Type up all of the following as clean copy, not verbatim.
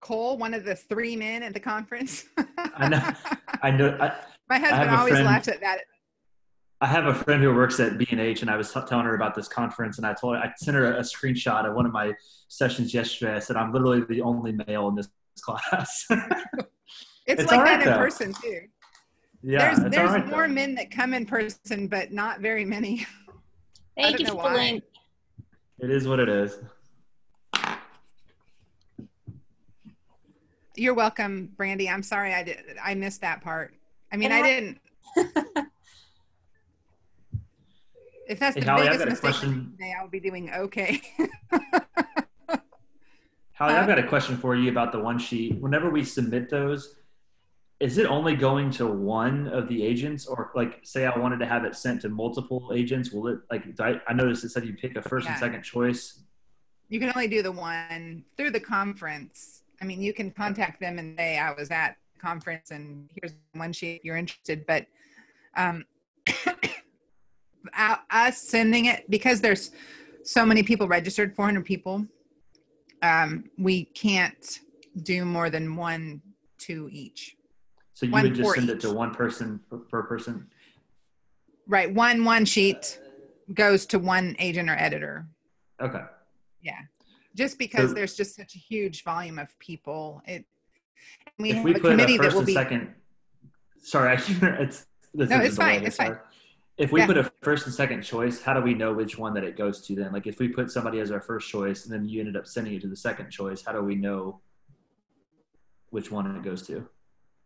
Cole, one of the 3 men at the conference? I know. I know. My I husband have a always friend. laughs at that. I have a friend who works at B&H, and I was telling her about this conference, and I sent her a screenshot of one of my sessions yesterday. I said, I'm literally the only male in this class. It's It's like all right, that in though. person too. Yeah, it's all There's right, more though. men that come in person, but not very many. I Thank don't you know for the why. link. It is what it is. You're welcome, Brandy. I'm sorry I missed that part. I mean, And I didn't. If that's Hey, the Hallie, I've biggest got a mistake question. today, I'll be doing okay. Hallie, I've got a question for you about the one sheet. Whenever we submit those, is it only going to one of the agents, or like, say I wanted to have it sent to multiple agents? Will it like? I noticed it said you pick a first and Yeah. second choice. You can only do the one through the conference. I mean, you can contact them and say, I was at the conference and here's one sheet if you're interested. But us sending it, because there's so many people registered, 400 people, we can't do more than 1 to each. So you One would just for send it each. to one person per person. Right. One sheet goes to one agent or editor. Okay. Yeah. Just because So there's just such a huge volume of people. We if have we a put a committee that first will and be. second, sorry, it's this No, is a it's delay fine. here, It's fine. sorry. If we Yeah. put a first and second choice, how do we know which one that it goes to then? Like if we put somebody as our first choice and then you ended up sending it to the second choice, how do we know which one it goes to?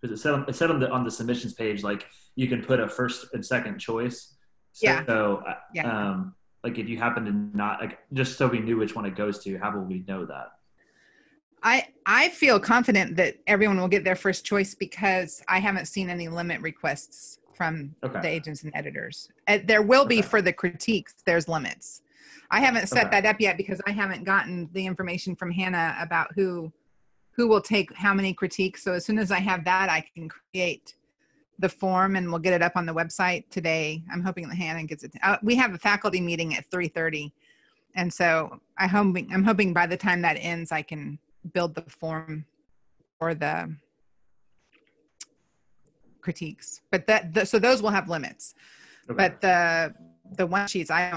Because it said on the submissions page, like you can put a first and second choice. Yeah. So, Yeah. like if you happen to not, like, just so we knew which one it goes to, how will we know that? I feel confident that everyone will get their first choice because I haven't seen any limit requests from the agents and editors. There will be for the critiques, there's limits. I haven't set that up yet because I haven't gotten the information from Hannah about who will take how many critiques. So as soon as I have that, I can create the form and we'll get it up on the website today. I'm hoping that Hannah gets it. We have a faculty meeting at 3:30. And so I'm hoping by the time that ends, I can build the form for the critiques. But so those will have limits. But the one sheets, I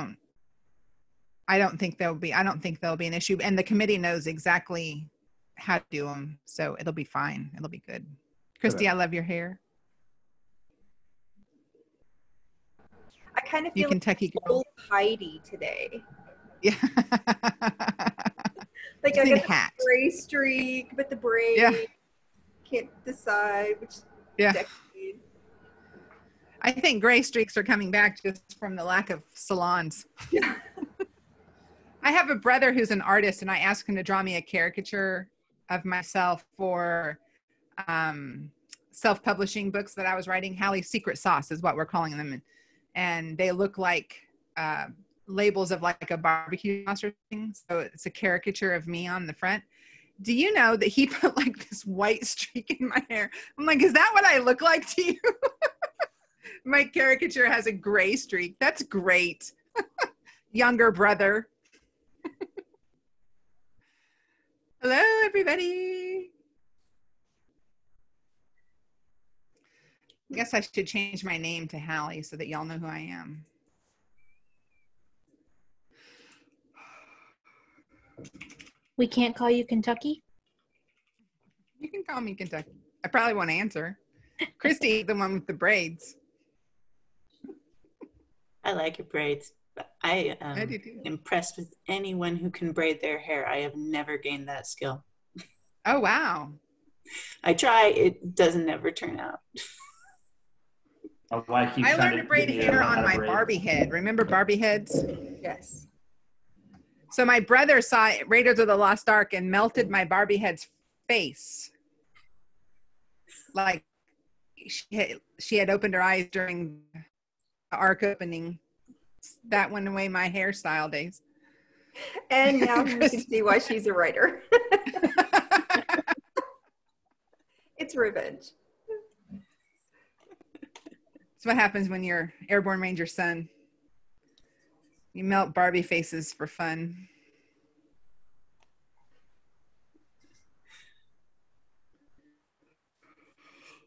don't think there'll be an issue. And the committee knows exactly how to do them. So it'll be fine. It'll be good. Christy, I love your hair. I kind of feel you Kentucky like girl. old Heidi today. Yeah. Like Just I need got a hat. the gray streak, but the braid. Yeah. Can't decide which decade. I think gray streaks are coming back just from the lack of salons. Yeah. I have a brother who's an artist, and I asked him to draw me a caricature of myself for self-publishing books that I was writing. Hallie's Secret Sauce is what we're calling them. And they look like labels of like a barbecue sauce or something. So it's a caricature of me on the front. Do you know that he put like this white streak in my hair? I'm like, is that what I look like to you? My caricature has a gray streak. That's great. Younger brother. Hello, everybody. I guess I should change my name to Hallie so that y'all know who I am. We can't call you Kentucky? You can call me Kentucky. I probably won't answer. Christy, the one with the braids. I like your braids. I am impressed with anyone who can braid their hair. I have never gained that skill. Oh, wow. I try. It doesn't ever turn out. I learned to braid hair on my Barbie head. Remember Barbie heads? Yes. So my brother saw Raiders of the Lost Ark and melted my Barbie head's face. Like she had opened her eyes during the Ark opening. That went away my hairstyle days. And now you can see why she's a writer. It's revenge. That's what happens when you're Airborne Ranger son. You melt Barbie faces for fun.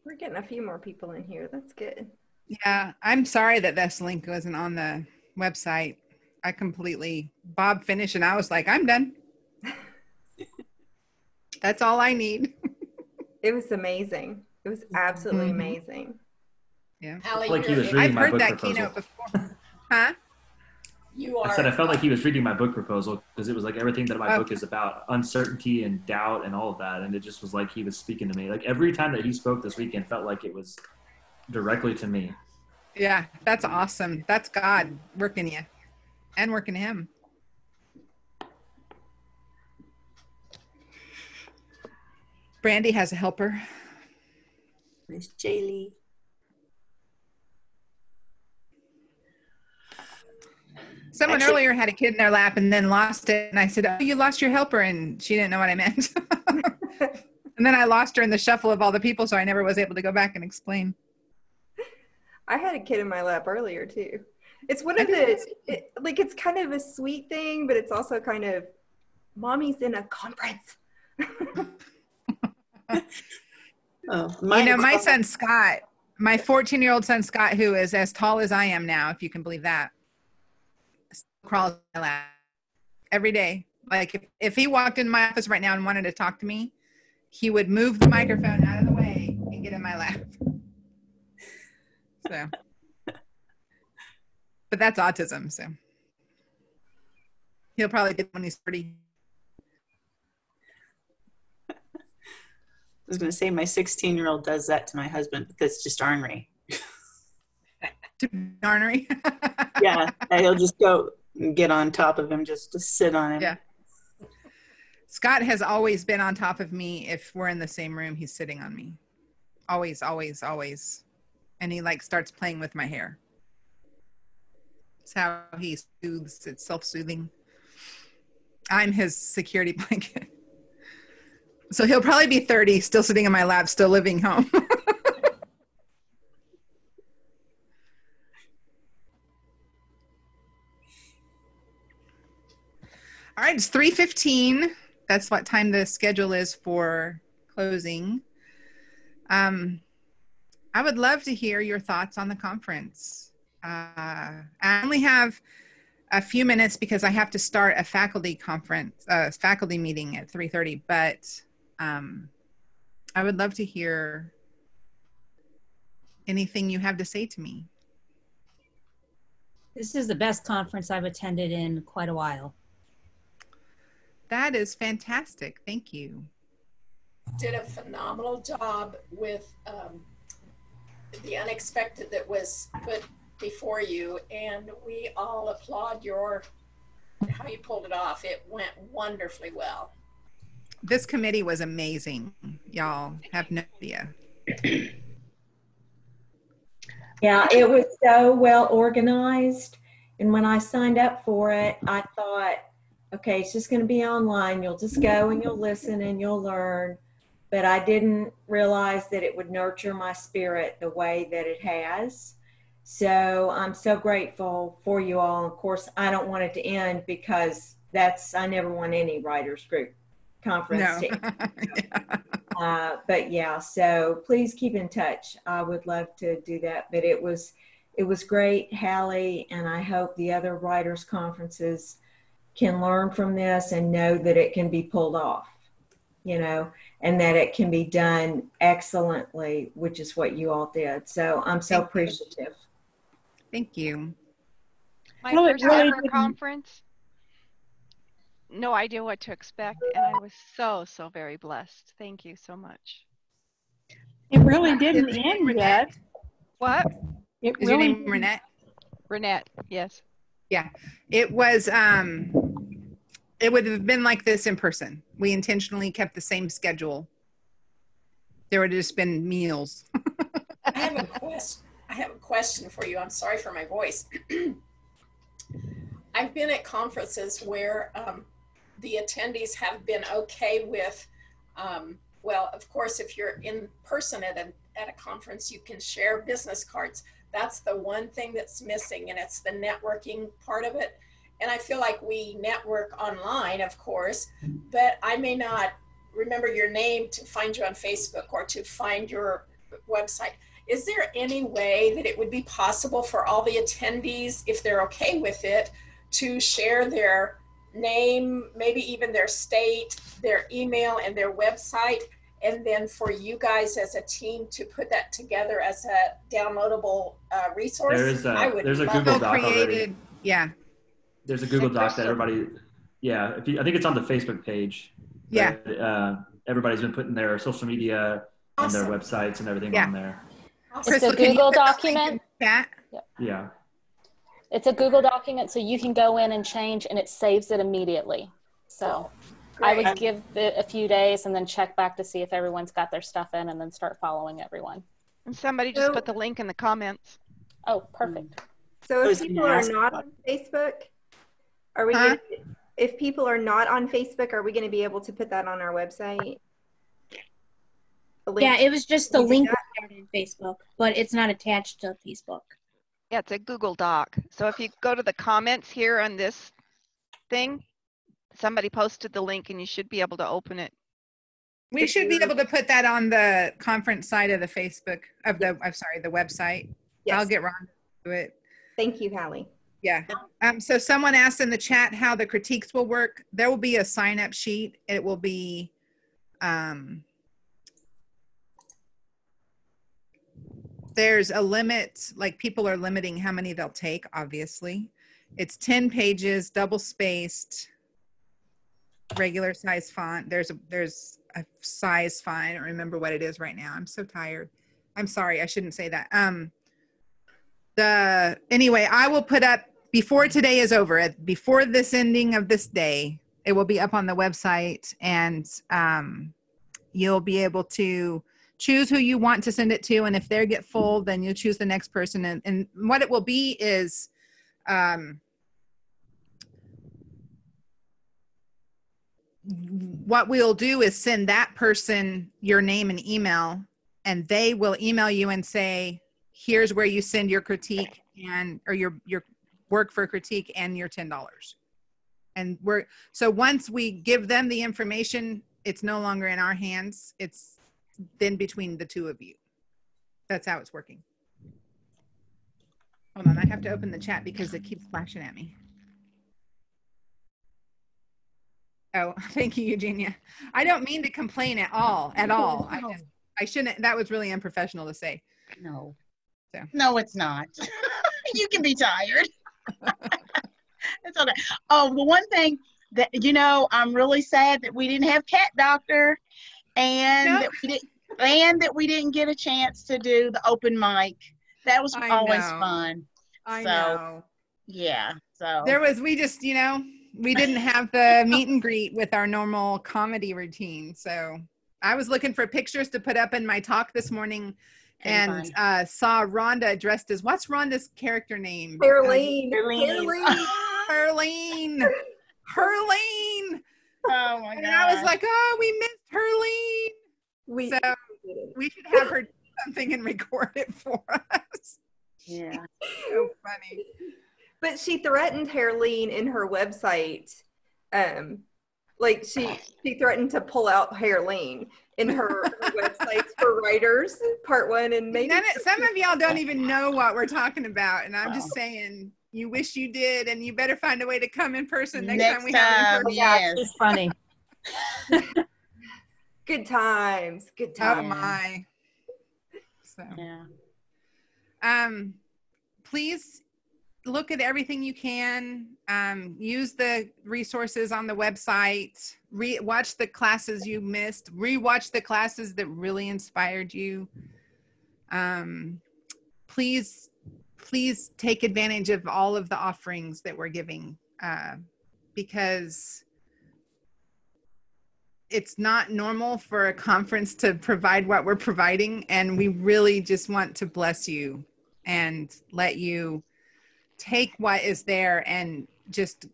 We're getting a few more people in here. That's good. Yeah, I'm sorry that this link wasn't on the website. Bob finished and I was like, I'm done. That's all I need. It was amazing. It was absolutely amazing. Yeah. Allie, like he was reading my book proposal. Keynote before. Huh? I said I felt like he was reading my book proposal because it was like everything that my book is about, uncertainty and doubt and all of that. And it just was like he was speaking to me. Like every time that he spoke this weekend felt like it was directly to me. Yeah, that's awesome. That's God working you and working him. Brandy has a helper. Miss Jaylee. Someone earlier had a kid in their lap and then lost it. And I said, oh, you lost your helper. And she didn't know what I meant. And then I lost her in the shuffle of all the people. So I never was able to go back and explain. I had a kid in my lap earlier too. It's one of it's kind of a sweet thing, but it's also kind of, mommy's in a conference. My son Scott, my 14-year-old son Scott, who is as tall as I am now, if you can believe that, crawls in my lap every day. Like if he walked in my office right now and wanted to talk to me, he would move the microphone out of the way and get in my lap. So, but that's autism. So he'll probably get when he's 30. I was going to say my 16-year-old does that to my husband, but that's just ornery. Ornery? Yeah, he'll just go and get on top of him just to sit on him. Yeah. Scott has always been on top of me. If we're in the same room, he's sitting on me. Always, always, always. And he starts playing with my hair. It's how he soothes. It's self-soothing. I'm his security blanket. So he'll probably be 30, still sitting in my lap, still living home. All right, it's 3:15. That's what time the schedule is for closing. I would love to hear your thoughts on the conference. I only have a few minutes because I have to start a faculty meeting at 3:30, but I would love to hear anything you have to say to me. This is the best conference I've attended in quite a while. That is fantastic. Thank you. Did a phenomenal job with the unexpected that was put before you, and we all applaud how you pulled it off. It went wonderfully well. This committee was amazing. Y'all have no idea. Yeah, it was so well organized. And when I signed up for it, I thought, okay, it's just going to be online. You'll just go and you'll listen and you'll learn. But I didn't realize that it would nurture my spirit the way that it has. So I'm so grateful for you all. Of course, I don't want it to end because I never want any writers group conference. No. But yeah, so please keep in touch. I would love to do that. But it was great, Hallie, and I hope the other writers conferences can learn from this and know that it can be pulled off, and that it can be done excellently, which is what you all did. So I'm so appreciative. Thank you. My first ever conference, no idea what to expect, and I was so very blessed. Thank you so much. It really didn't end yet. What? Is your name Renette? Renette, yes. Yeah, it was. It would have been like this in person. We intentionally kept the same schedule. There would have just been meals. I have a question for you. I'm sorry for my voice. I've been at conferences where the attendees have been okay with, well, of course, if you're in person at a conference, you can share business cards. That's the one thing that's missing, and it's the networking part of it. And I feel like we network online, of course, but I may not remember your name to find you on Facebook or to find your website. Is there any way that it would be possible for all the attendees, if they're okay with it, to share their name, maybe even their state, their email, and their website, and then for you guys as a team to put that together as a downloadable resource? There's a Google Doc already. Yeah. There's a Google Doc that everybody, I think it's on the Facebook page. Yeah. But, everybody's been putting their social media and their websites and everything on there. It's a Google document. Yeah. It's a Google document, so you can go in and change, and it saves it immediately. So I would give it a few days and then check back to see if everyone's got their stuff in, and then start following everyone. And somebody just put the link in the comments. Oh, perfect. So if people are not on Facebook, are we gonna, if people are not on Facebook, are we going to be able to put that on our website? Yeah, it was just the link on Facebook, but it's not attached to Facebook. Yeah, it's a Google Doc. So if you go to the comments here on this thing, somebody posted the link and you should be able to open it. We should be able to put that on the conference side of the Facebook, of the, I'm sorry, the website. Yes. I'll get Ron to do it. Thank you, Hallie. Yeah. So someone asked in the chat how the critiques will work. There will be a sign-up sheet. It will be, there's a limit, like people are limiting how many they'll take, obviously. It's 10 pages, double spaced, regular size font. There's a size font. I don't remember what it is right now. I'm so tired. I'm sorry, I shouldn't say that. Anyway, I will put up, before today is over, before this ending of this day, it will be up on the website, and you'll be able to choose who you want to send it to, and if they get full, then you'll choose the next person. And what it will be is what we'll do is send that person your name and email, and they will email you and say, here's where you send your critique or your work for critique and your $10. And so once we give them the information, it's no longer in our hands. It's then between the two of you. That's how it's working. Hold on, I have to open the chat because it keeps flashing at me. Oh, thank you, Eugenia. I don't mean to complain at all. I shouldn't, that was really unprofessional to say. No. So. No, it's not. You can be tired. It's okay. Oh, the one thing that, I'm really sad that we didn't have Cat Doctor, and that we didn't get a chance to do the open mic. That was always fun. I know. Yeah. So we didn't have the meet and greet with our normal comedy routine. So I was looking for pictures to put up in my talk this morning, and saw Rhonda dressed as, what's Rhonda's character name? Herlene. Herlene. Oh my God. And I was like, oh, we missed Herlene. So we should have her do something and record it for us. Yeah. So funny. But she threatened Herlene in her website. Like she threatened to pull out Herlene in her websites for writers, part 1, and maybe some of y'all don't even know what we're talking about, and I'm just saying, you wish you did, and you better find a way to come in person next time we have it in person. Yes. It's funny. Good times. Good times. Oh my. So Yeah. Please look at everything you can. Use the resources on the website. Watch the classes you missed. Rewatch the classes that really inspired you. Please take advantage of all of the offerings that we're giving, because it's not normal for a conference to provide what we're providing, and we really just want to bless you and let you take what is there and just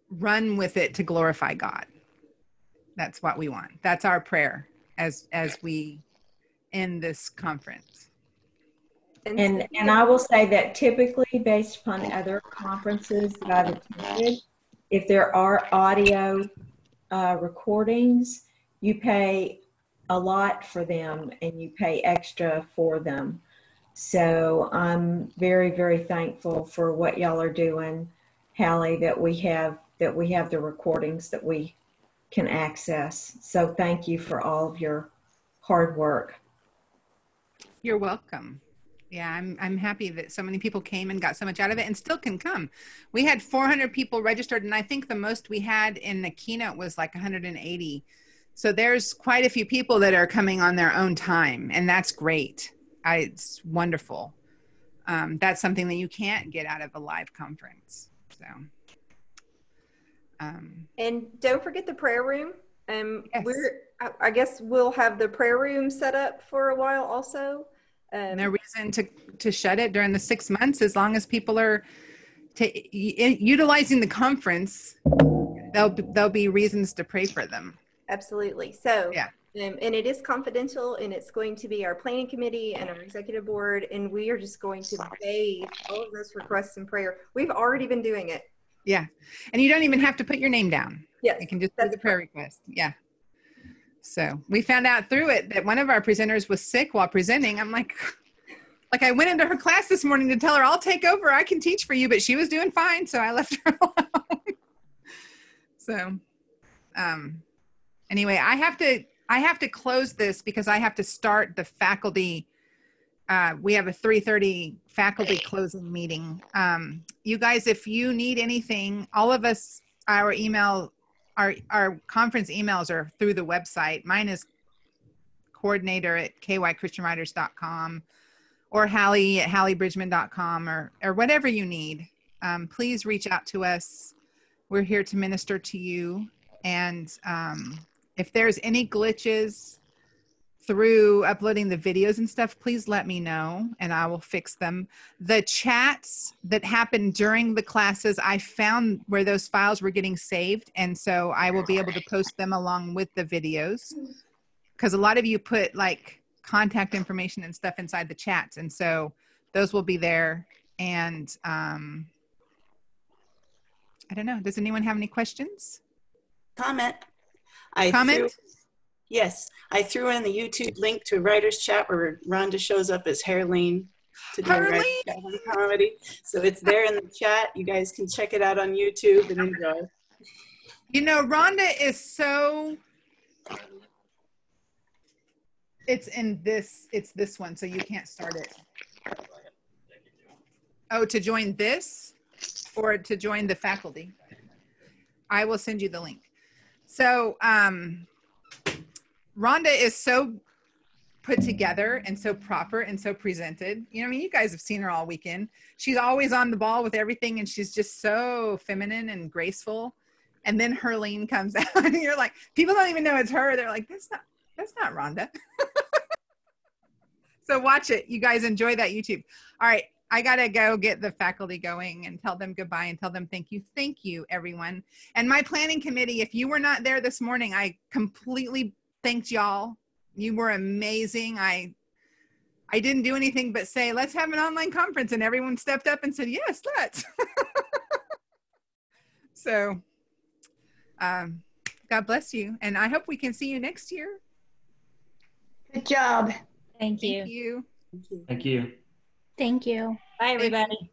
run with it to glorify God. That's what we want. That's our prayer as we end this conference. And I will say that typically, based upon other conferences that I've attended, if there are audio recordings, you pay a lot for them and you pay extra for them. So I'm very, very thankful for what y'all are doing, Hallie, that we have the recordings that we can access. So thank you for all of your hard work. You're welcome. Yeah, I'm happy that so many people came and got so much out of it and still can come. We had 400 people registered, and I think the most we had in the keynote was like 180. So there's quite a few people that are coming on their own time, and that's great. It's wonderful. That's something that you can't get out of a live conference. So, and don't forget the prayer room. Yes. I guess we'll have the prayer room set up for a while also. No reason to shut it during the 6 months, as long as people are utilizing the conference. There'll be reasons to pray for them. Absolutely. So yeah, and it is confidential, and it's going to be our planning committee and our executive board, and we are just going to bathe all of those requests in prayer. We've already been doing it. Yeah, and you don't even have to put your name down. Yes, you can just do the prayer request. Yeah. So we found out through it that one of our presenters was sick while presenting. I'm like I went into her class this morning to tell her, I'll take over, I can teach for you, but she was doing fine. So I left her alone. So, anyway, I have to close this because I have to start the faculty. We have a 3:30 faculty closing meeting. You guys, if you need anything, all of us, our conference emails are through the website. Mine is coordinator@kychristianwriters.com or Hallie at halliebridgman.com or whatever you need. Please reach out to us. We're here to minister to you. And if there's any glitches through uploading the videos and stuff, please let me know and I will fix them. The chats that happened during the classes, I found where those files were getting saved. And so I will be able to post them along with the videos, because a lot of you put like contact information and stuff inside the chats. And so those will be there. And I don't know. Does anyone have any questions? Comment. Yes, I threw in the YouTube link to Writer's Chat where Rhonda shows up as Harleen to do Writer's Chat on comedy. So it's there in the chat. You guys can check it out on YouTube and enjoy. You know, Rhonda is so, it's this one, so you can't start it. Oh, to join this or to join the faculty? I will send you the link. So, Rhonda is so put together and so proper and so presented. You know, I mean, you guys have seen her all weekend. She's always on the ball with everything, and she's just so feminine and graceful. And then Harleen comes out, and you're like, people don't even know it's her. They're like, that's not Rhonda. So watch it. You guys enjoy that YouTube. All right. I got to go get the faculty going and tell them goodbye and tell them thank you. Thank you, everyone. And my planning committee, if you were not there this morning, I completely thanked y'all. You were amazing. I didn't do anything but say, let's have an online conference. And everyone stepped up and said, yes, let's. So God bless you. And I hope we can see you next year. Good job. Thank you. Thank you. Thank you. Thank you. Bye, everybody.